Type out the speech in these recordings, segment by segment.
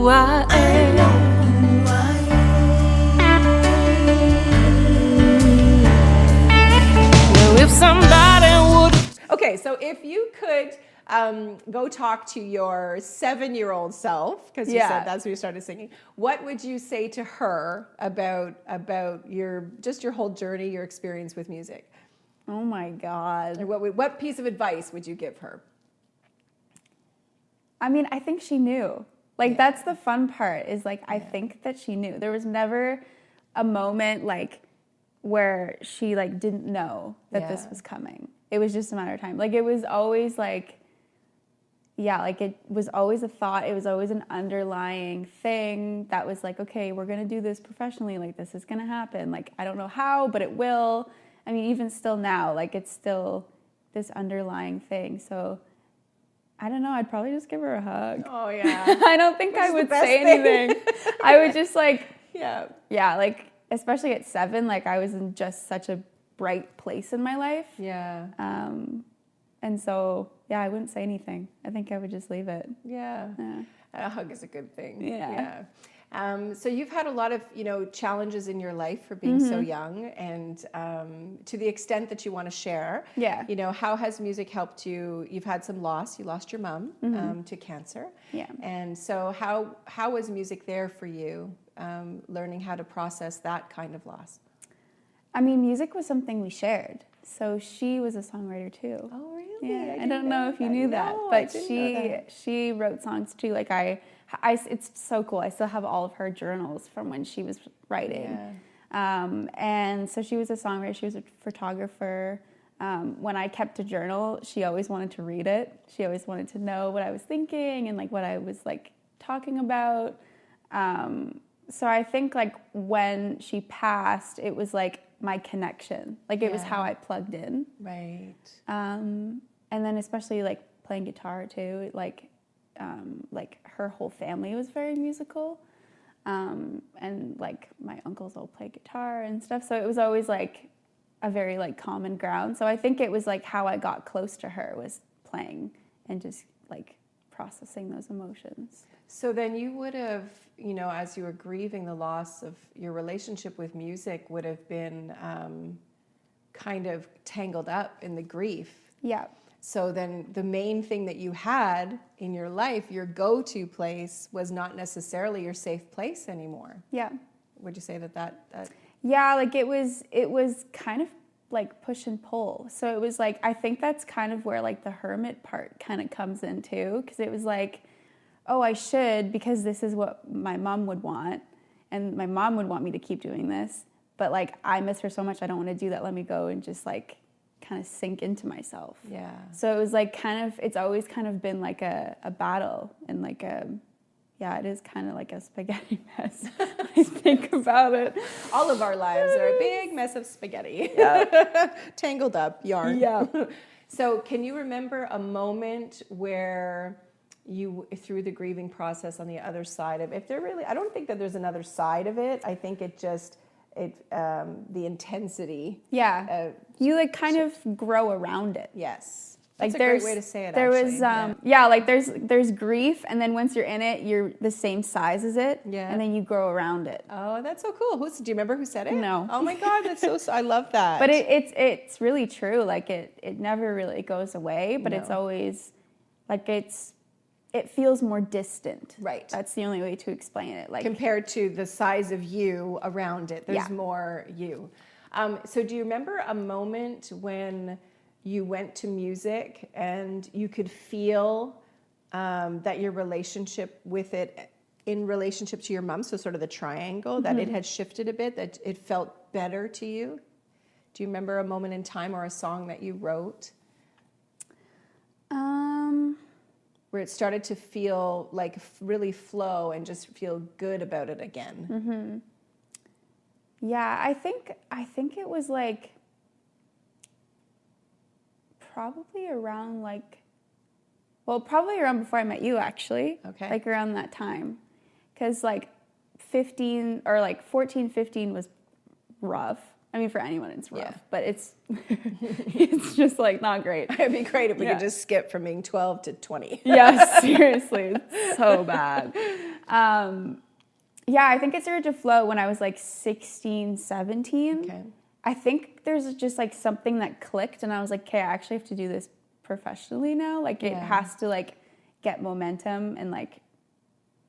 who I am. Well, if somebody would. Okay, so if you could go talk to your 7-year-old self, because you said that's when you started singing, what would you say to her about your whole journey, your experience with music? Oh my God. Or what piece of advice would you give her? I mean, I think she knew. Like, that's the fun part is, like, I think that she knew. There was never a moment, like, where she, like, didn't know that this was coming. It was just a matter of time. Like, it was always, like, like, it was always a thought. It was always an underlying thing that was like, okay, we're going to do this professionally. Like, this is going to happen. Like, I don't know how, but it will. I mean, even still now, like, it's still this underlying thing. So, I don't know. I'd probably just give her a hug. Oh, yeah. I don't think I would say anything. I would just, like, like, especially at 7, like, I was in just such a bright place in my life. Yeah. And so, I wouldn't say anything. I think I would just leave it. Yeah. A hug is a good thing. Yeah. So you've had a lot of, challenges in your life for being so young, and to the extent that you want to share, how has music helped you? You've had some loss. You lost your mom to cancer. Yeah. And so how was music there for you, learning how to process that kind of loss? I mean, music was something we shared. So she was a songwriter too. Oh, really? Yeah, I don't know if you knew that, but she wrote songs too. Like it's so cool. I still have all of her journals from when she was writing. Yeah. And so she was a songwriter. She was a photographer. When I kept a journal, she always wanted to read it. She always wanted to know what I was thinking and like what I was like talking about. So I think like when she passed, it was like my connection. Like it was how I plugged in. Right. And then especially like playing guitar too, like her whole family was very musical. And like my uncles all play guitar and stuff. So it was always like a very like common ground. So I think it was like how I got close to her was playing and just like processing those emotions. So then you would have, as you were grieving the loss of your relationship with music, would have been kind of tangled up in the grief. Yeah. So then the main thing that you had in your life, your go-to place, was not necessarily your safe place anymore. Yeah. Would you say that? Yeah, like it was kind of like push and pull. So it was like, I think that's kind of where like the hermit part kind of comes in too, because it was like, oh, I should, because this is what my mom would want, and my mom would want me to keep doing this, but like I miss her so much, I don't want to do that. Let me go and just like kind of sink into myself. Yeah. So it was like kind of, it's always kind of been like a battle and like it is kind of like a spaghetti mess. I think about it. All of our lives are a big mess of spaghetti. Yeah. Tangled up yarn. Yeah. So can you remember a moment where you, through the grieving process on the other side of it, I don't think that there's another side of it. I think the intensity. Yeah. You like kind of grow around it. Yes. Like That's a great way to say it, there actually. was like there's grief, and then once you're in it, you're the same size as it, and then you grow around it. Oh, that's so cool. Do you remember who said it? No. Oh my God, that's so I love that. But it's really true. Like it never really goes away, but it's always like it feels more distant. Right. That's the only way to explain it. Like compared to the size of you around it, there's more you. So do you remember a moment when you went to music and you could feel that your relationship with it, in relationship to your mom, so sort of the triangle, that it had shifted a bit, that it felt better to you? Do you remember a moment in time or a song that you wrote where it started to feel like really flow and just feel good about it again? Mm-hmm. Yeah, I think it was like probably around before I met you, actually. Okay. Like around that time. Because like 15 or like 14, 15 was rough. I mean, for anyone it's rough, but it's it's just like not great. It'd be great if we could just skip from being 12 to 20. Yeah, seriously. It's so bad. Yeah, I think it started to flow when I was like 16, 17. Okay. I think there's just like something that clicked and I was like, okay, I actually have to do this professionally now. Like it has to like get momentum and like,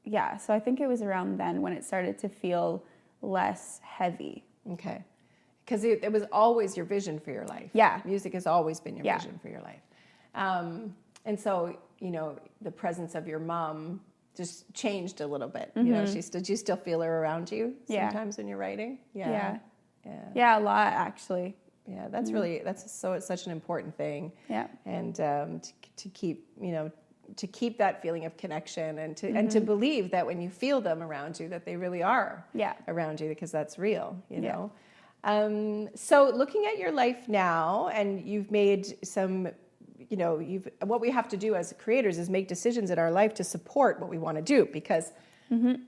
yeah. So I think it was around then when it started to feel less heavy. Okay. Because it was always your vision for your life. Yeah. Music has always been your vision for your life. And so, you know, the presence of your mom just changed a little bit. You know, did you still feel her around you sometimes when you're writing? Yeah, a lot actually. Yeah, that's really, it's such an important thing. Yeah. And to keep, you know, to keep that feeling of connection and to believe that when you feel them around you, that they really are around you, because that's real, you know. So looking at your life now, and you've made some, you know, what we have to do as creators is make decisions in our life to support what we want to do, because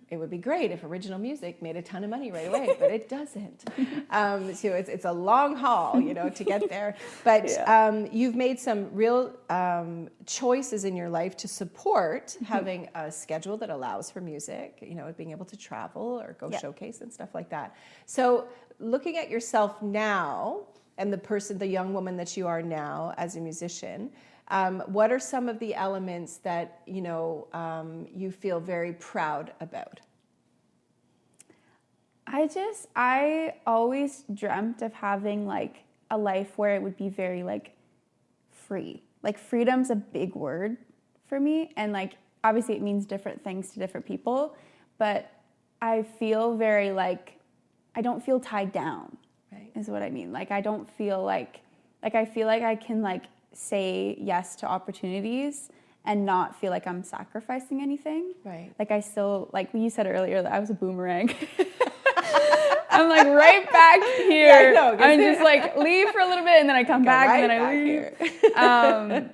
it would be great if original music made a ton of money right away, but it doesn't. So it's a long haul, you know, to get there. But you've made some real choices in your life to support having a schedule that allows for music, you know, being able to travel or go showcase and stuff like that. So looking at yourself now and the young woman that you are now as a musician, what are some of the elements that, you know, you feel very proud about? I always dreamt of having like a life where it would be very like free. Like freedom's a big word for me. And like, obviously it means different things to different people, but I feel very like, I don't feel tied down, is what I mean. Like, I don't feel like I feel like I can like say yes to opportunities and not feel like I'm sacrificing anything. Right. Like I still, like you said earlier, that I was a boomerang. I'm like right back here. Yeah, I know, I'm just like leave for a little bit and then I come back and then I leave.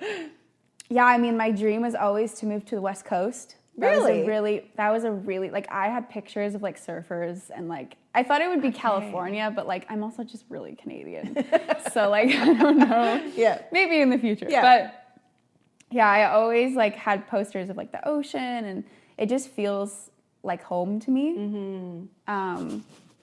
Yeah, I mean, my dream was always to move to the West Coast. Really? That was a really, like, I had pictures of like surfers and like, I thought it would be California, but like, I'm also just really Canadian. So like, I don't know. Yeah. Maybe in the future. Yeah. But yeah, I always like had posters of like the ocean and it just feels like home to me.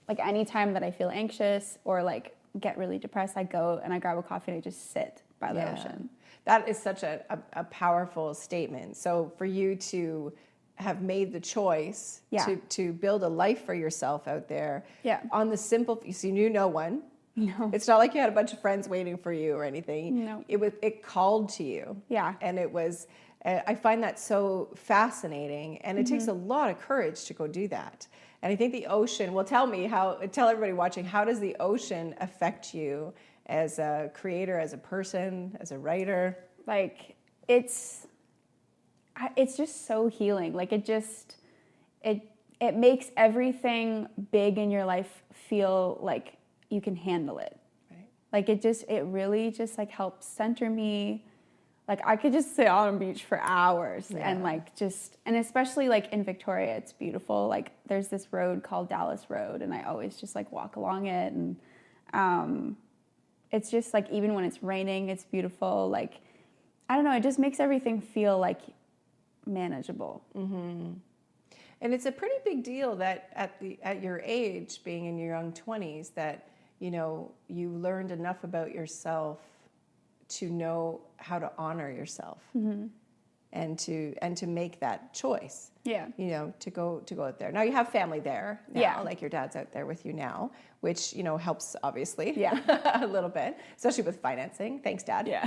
Like anytime that I feel anxious or like get really depressed, I go and I grab a coffee and I just sit by the ocean. That is such a powerful statement. So for you to have made the choice to build a life for yourself out there on the simple, so you knew no one. No. It's not like you had a bunch of friends waiting for you or anything. No. It called to you. Yeah. And it was, I find that so fascinating, and it takes a lot of courage to go do that. And I think the ocean, well, tell everybody watching, how does the ocean affect you as a creator, as a person, as a writer? Like, it's just so healing. Like, it makes everything big in your life feel like you can handle it. Right. Like, it really just, like, helps center me. Like, I could just sit on a beach for hours and, like, and especially, like, in Victoria, it's beautiful. Like, there's this road called Dallas Road, and I always just, like, walk along it. And it's just, like, even when it's raining, it's beautiful. Like, I don't know, it just makes everything feel, like, manageable. Mm-hmm. And it's a pretty big deal that at your age, being in your young 20s, that, you know, you learned enough about yourself to know how to honor yourself and to make that choice. Yeah. You know, to go out there. Now you have family there now, like your dad's out there with you now, which, you know, helps obviously a little bit, especially with financing. Thanks, Dad. Yeah.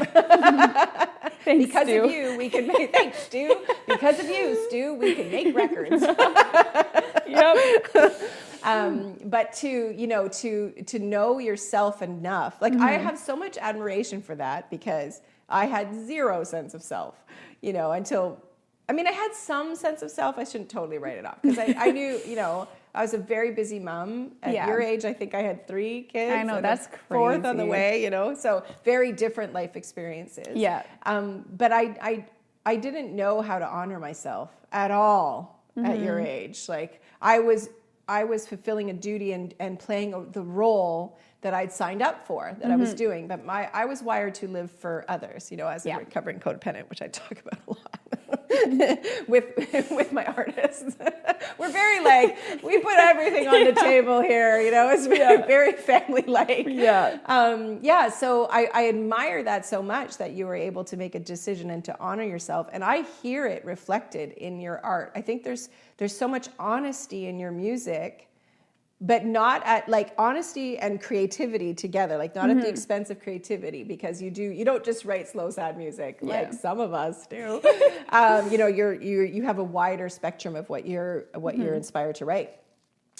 Thanks, because Stu. Of you, we can make, thanks, Stu. Because of you, Stu, we can make records. Yep. But to know yourself enough, like I have so much admiration for that, because I had zero sense of self, you know, until, I mean, I had some sense of self. I shouldn't totally write it off, because I knew, you know, I was a very busy mom. At your age, I think I had 3 kids. I know, that's crazy. 4th on the way, you know, so very different life experiences. Yeah. But I didn't know how to honor myself at all at your age. Like I was fulfilling a duty and playing the role that I'd signed up for, that I was doing. But I was wired to live for others, you know, as a recovering codependent, which I talk about a lot. with my artists. We're very like, we put everything on the table here, you know, it's very family-like. Yeah. So I admire that so much, that you were able to make a decision and to honor yourself. And I hear it reflected in your art. I think there's so much honesty in your music, but not at like honesty and creativity together, like not at the expense of creativity, because you don't just write slow, sad music like some of us do. You know, you have a wider spectrum of what you're inspired to write.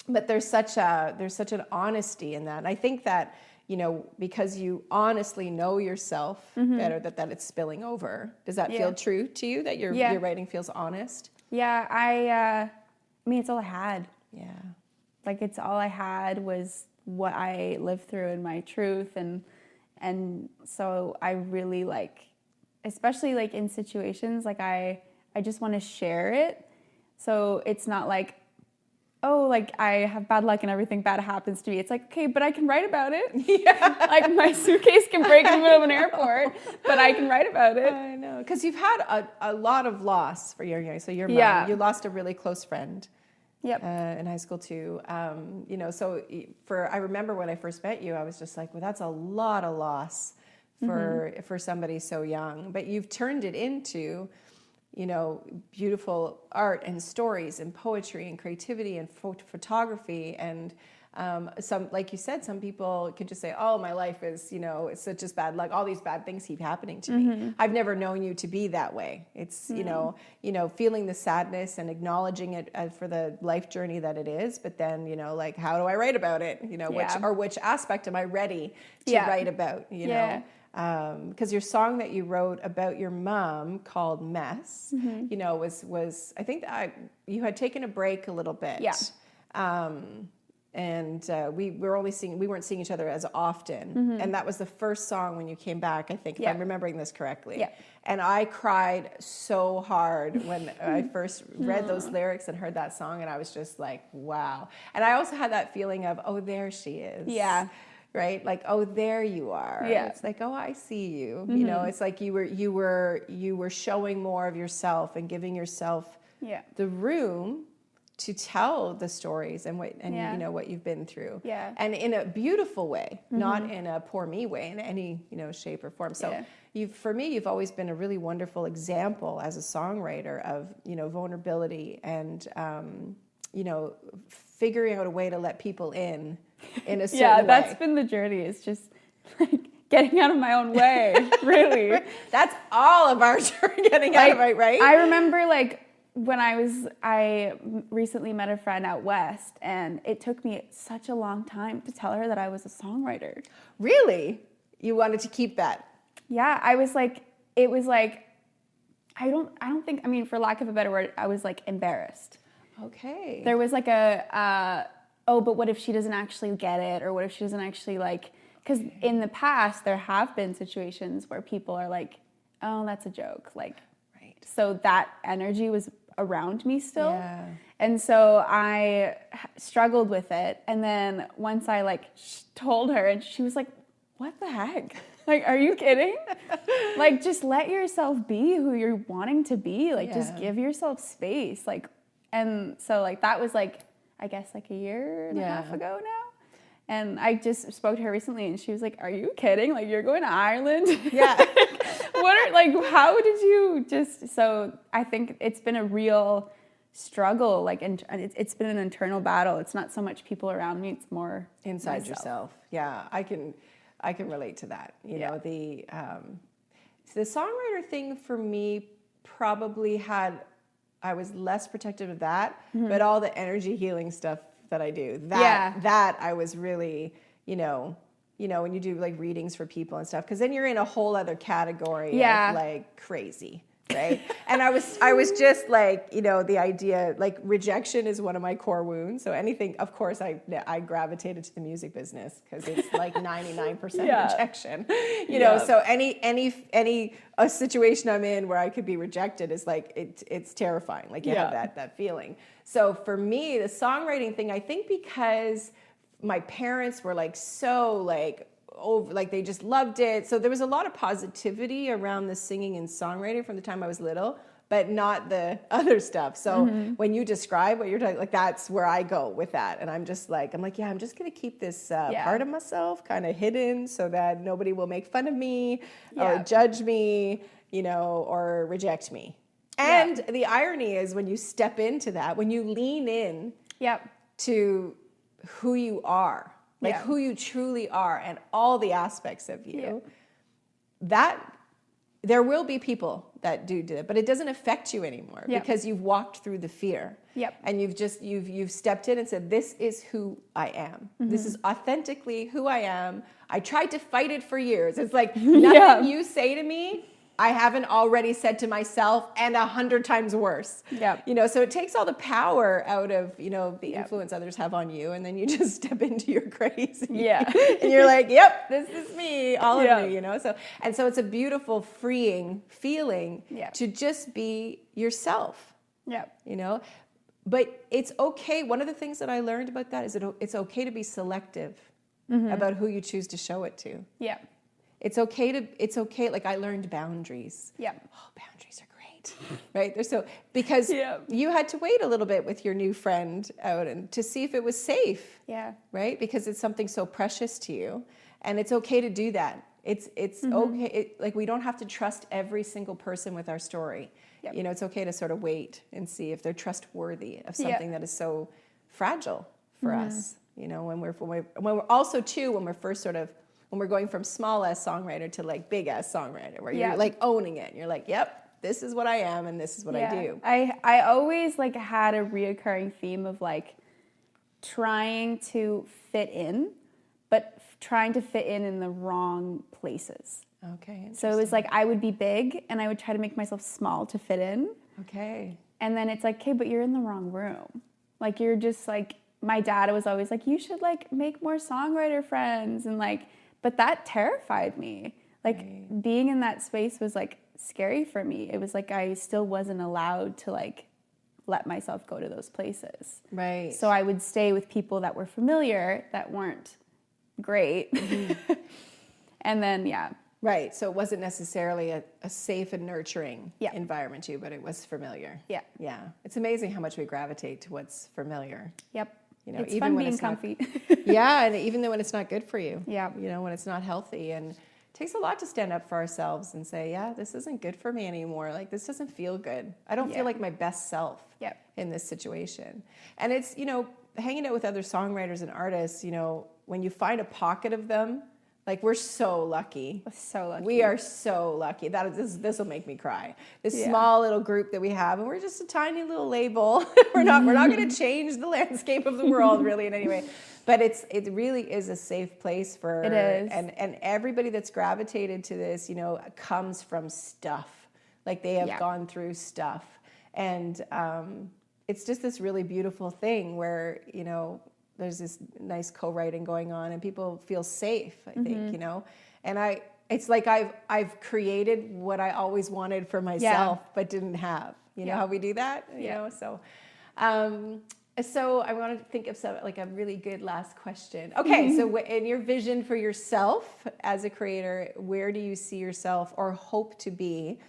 But there's such an honesty in that. And I think that, you know, because you honestly know yourself better, that it's spilling over. Does that feel true to you, that your writing feels honest? Yeah, I mean, it's all I had. Yeah. Like, it's all I had was what I lived through and my truth. And so I really like, especially like in situations, like I just want to share it. So it's not like, oh, like I have bad luck and everything bad happens to me. It's like, okay, but I can write about it. Yeah. Like my suitcase can break in the middle of an airport, but I can write about it. I know. Because you've had a lot of loss for your young. So your mom, you lost a really close friend. Yep. In high school too. You know, so I remember when I first met you, I was just like, well, that's a lot of loss for somebody so young. But you've turned it into, you know, beautiful art and stories and poetry and creativity and photography. And some, like you said, some people could just say, oh, my life is, you know, it's such just bad luck. All these bad things keep happening to me. I've never known you to be that way. It's, you know, feeling the sadness and acknowledging it for the life journey that it is. But then, you know, like, how do I write about it? You know, which aspect am I ready to write about, you know? Because your song that you wrote about your mom called Mess, you know, was I think that you had taken a break a little bit. And we weren't seeing each other as often. And that was the first song when you came back, I think, if I'm remembering this correctly. And I cried so hard when I first read those lyrics and heard that song, and I was just like, wow. And I also had that feeling of, oh, there she is. Yeah. Right? Like, oh, there you are. Yeah. It's like, oh, I see you. You know, it's like you were showing more of yourself and giving yourself the room to tell the stories and you know what you've been through. And in a beautiful way, not in a poor me way, in any, you know, shape or form. So for me, you've always been a really wonderful example as a songwriter of, you know, vulnerability and you know, figuring out a way to let people in a certain way. That's been the journey. It's just like getting out of my own way, really. That's all of our journey, getting out of it, right? I remember like when I recently met a friend out west, and it took me such a long time to tell her that I was a songwriter. Really? You wanted to keep that? Yeah, I was like, it was like, I don't think, I mean, for lack of a better word, I was like embarrassed. Okay. There was like oh, but what if she doesn't actually get it? Or what if she doesn't actually like, because in the past, there have been situations where people are like, oh, that's a joke. Like, so that energy was around me still. Yeah. And so I struggled with it. And then once I like told her, and she was like, what the heck? Like, are you kidding? Like, just let yourself be who you're wanting to be. Like, just give yourself space. Like, and so like, that was like, I guess like a year and a half ago now. And I just spoke to her recently, and she was like, are you kidding? Like, you're going to Ireland? Yeah. How did you just, so I think it's been a real struggle, like, and it's been an internal battle. It's not so much people around me, it's more inside myself. yourself. Yeah, I can relate to that. You know, the songwriter thing for me probably I was less protective of that, but all the energy healing stuff that I do, that I was really, you know, when you do like readings for people and stuff, because then you're in a whole other category of like crazy, right? And I was just like, you know, the idea, like rejection is one of my core wounds. So anything, of course, I gravitated to the music business because it's like 99% rejection, you know. So any a situation I'm in where I could be rejected is like it's terrifying. Like you have that feeling. So for me, the songwriting thing, I think because my parents were like so like over, like they just loved it. So there was a lot of positivity around the singing and songwriting from the time I was little. but not the other stuff. So when you describe what you're talking, like that's where I go with that. And I'm just like, yeah, I'm just going to keep this part of myself kind of hidden so that nobody will make fun of me or judge me, or reject me. And the irony is when you step into that, when you lean in to who you are, like who you truly are and all the aspects of you, that there will be people that do it, but it doesn't affect you anymore because you've walked through the fear. And you've stepped in and said, this is who I am. This is authentically who I am. I tried to fight it for years. It's like nothing you say to me, I haven't already said to myself, and 100 times worse. So it takes all the power out of, the influence others have on you, and then you just step into your crazy. And you're like, yep, this is me, all of me, So it's a beautiful, freeing feeling to just be yourself. But it's okay. One of the things that I learned about that is that it's okay to be selective about who you choose to show it to. It's okay. Like I learned boundaries. Oh, boundaries are great, right? Because you had to wait a little bit with your new friend out and to see if it was safe. Right? Because it's something so precious to you, and it's okay to do that. It's okay. Like we don't have to trust every single person with our story. It's okay to sort of wait and see if they're trustworthy of something that is so fragile for us. When we're also too when we're first sort of. When we're going from small S songwriter to like big S songwriter, where you're like owning it. You're like, yep, this is what I am and this is what I do. I always like had a reoccurring theme of like trying to fit in, but trying to fit in the wrong places. Okay. So it was like I would be big and I would try to make myself small to fit in. Okay. And then it's like, okay, but you're in the wrong room. Like you're just like, my dad was always like, you should like make more songwriter friends and like, but that terrified me. Like being in that space was like scary for me. It was like I still wasn't allowed to like let myself go to those places. Right. So I would stay with people that were familiar, that weren't great. And then, Right. So it wasn't necessarily a safe and nurturing environment to you, but it was familiar. Yeah. It's amazing how much we gravitate to what's familiar. It's even fun when being it's comfy. And even though when it's not good for you. When it's not healthy. And it takes a lot to stand up for ourselves and say, this isn't good for me anymore. Like, this doesn't feel good. I don't feel like my best self in this situation. And it's, hanging out with other songwriters and artists, when you find a pocket of them, like we're so lucky. So lucky. We are so lucky. This will make me cry. This small little group that we have, and we're just a tiny little label. we're not going to change the landscape of the world really in any way. But it really is a safe place for it is. And everybody that's gravitated to this, comes from stuff. Like they have gone through stuff. And it's just this really beautiful thing where, there's this nice co-writing going on and people feel safe, I think, and it's like I've created what I always wanted for myself, but didn't have, how we do that, so I wanted to think of like a really good last question. Okay. So in your vision for yourself as a creator, where do you see yourself or hope to be?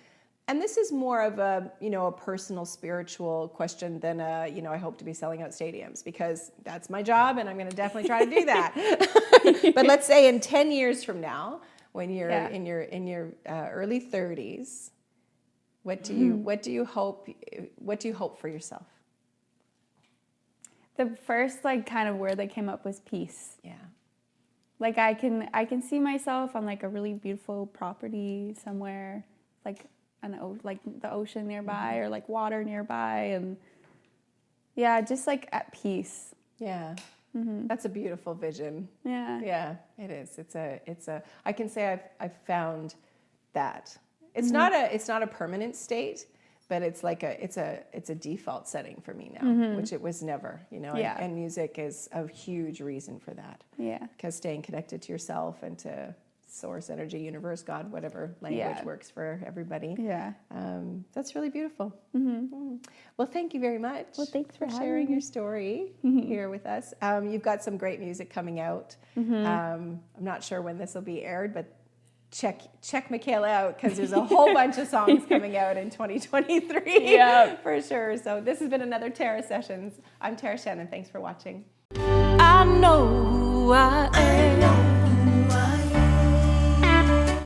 And this is more of a, a personal, spiritual question than I hope to be selling out stadiums because that's my job and I'm going to definitely try to do that. But let's say in 10 years from now, when you're in your early 30s, what do you hope for yourself? The first like kind of word that came up was peace. Like I can see myself on like a really beautiful property somewhere, like the ocean nearby or like water nearby, and just like at peace. That's a beautiful vision. It is. It's a I can say I've found that it's not a permanent state, but it's like it's a default setting for me now, which it was never, and music is a huge reason for that. Because staying connected to yourself and to source, energy, universe, God, whatever language works for everybody. That's really beautiful. Well, thank you very much. Well, thanks for sharing your story here with us. You've got some great music coming out. I'm not sure when this will be aired, but check Mikayla out, because there's a whole bunch of songs coming out in 2023. Yeah. For sure. So this has been another T.A.R.A. Sessions. I'm T.A.R.A. Shannon. Thanks for watching. I know who I am.